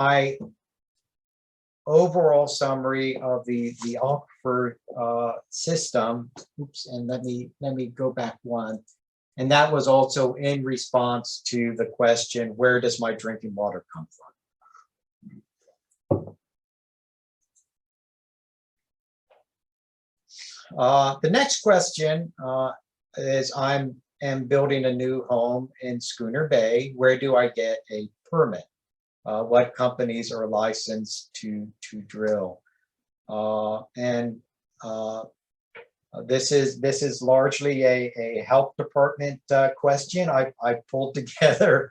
my overall summary of the aquifer system. Oops, and let me go back one. And that was also in response to the question, where does my drinking water come from? The next question is, I am building a new home in Schooner Bay. Where do I get a permit? What companies are licensed to drill? This is largely a health department question. I pulled together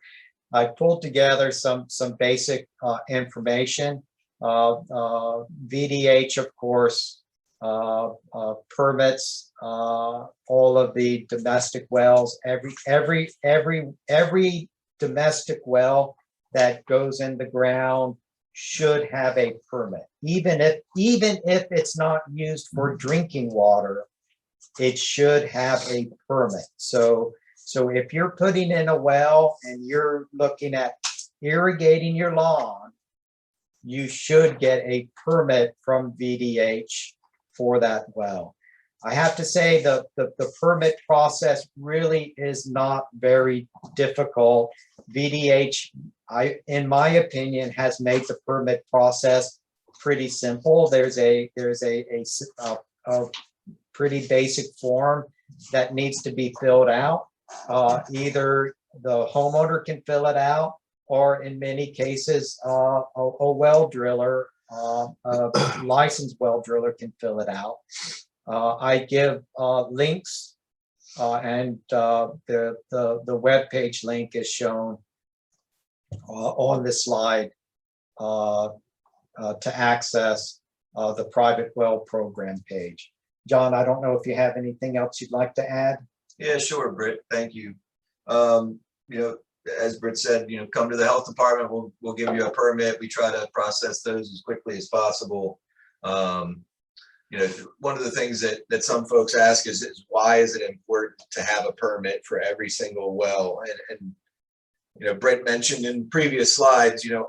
some basic information. VDH, of course, permits all of the domestic wells. Every domestic well that goes in the ground should have a permit, even if it's not used for drinking water. It should have a permit. So if you're putting in a well and you're looking at irrigating your lawn, you should get a permit from VDH for that well. I have to say the permit process really is not very difficult. VDH, in my opinion, has made the permit process pretty simple. There's a pretty basic form that needs to be filled out. Either the homeowner can fill it out, or in many cases, a well driller, a licensed well driller can fill it out. I give links, and the web page link is shown on the slide to access the private well program page. John, I don't know if you have anything else you'd like to add. Yeah, sure, Britt. Thank you. You know, as Britt said, you know, come to the health department. We'll give you a permit. We try to process those as quickly as possible. You know, one of the things that some folks ask is why is it important to have a permit for every single well? And you know, Britt mentioned in previous slides, you know,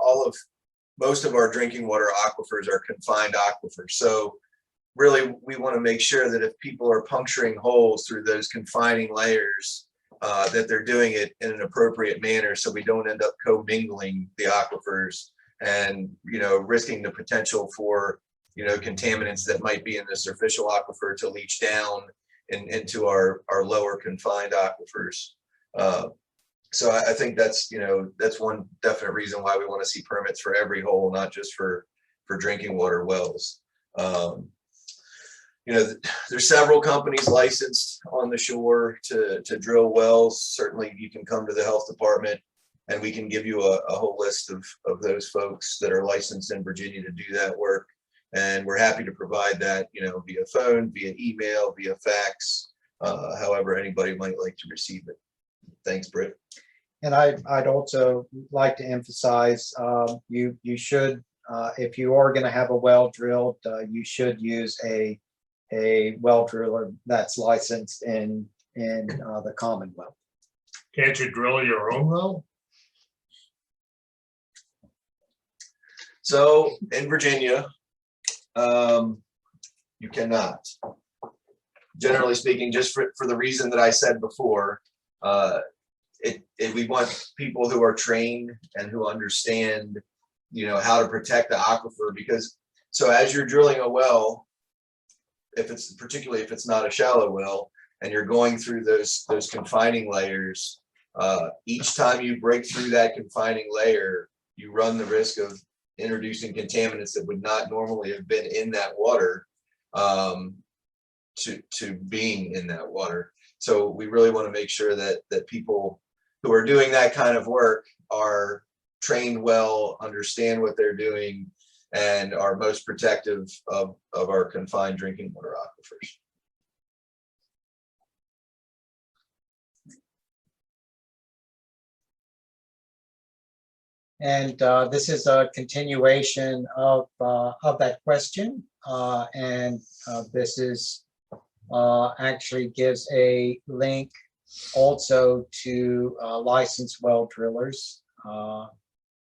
most of our drinking water aquifers are confined aquifers. So really, we want to make sure that if people are puncturing holes through those confining layers, that they're doing it in an appropriate manner, so we don't end up commingling the aquifers and, you know, risking the potential for, you know, contaminants that might be in the superficial aquifer to leach down into our lower confined aquifers. So I think that's, you know, that's one definite reason why we want to see permits for every hole, not just for drinking water wells. You know, there's several companies licensed on the shore to drill wells. Certainly you can come to the health department and we can give you a whole list of those folks that are licensed in Virginia to do that work. And we're happy to provide that, you know, via phone, via email, via fax, however anybody might like to receive it. Thanks, Britt. And I'd also like to emphasize, you should, if you are going to have a well drilled, you should use a well driller that's licensed in the Commonwealth. Can't you drill your own well? So in Virginia, you cannot. Generally speaking, just for the reason that I said before, we want people who are trained and who understand, you know, how to protect the aquifer, because so as you're drilling a well, particularly if it's not a shallow well and you're going through those confining layers, each time you break through that confining layer, you run the risk of introducing contaminants that would not normally have been in that water to being in that water. So we really want to make sure that people who are doing that kind of work are trained well, understand what they're doing, and are most protective of our confined drinking water aquifers. And this is a continuation of that question, and this is actually gives a link also to licensed well drillers.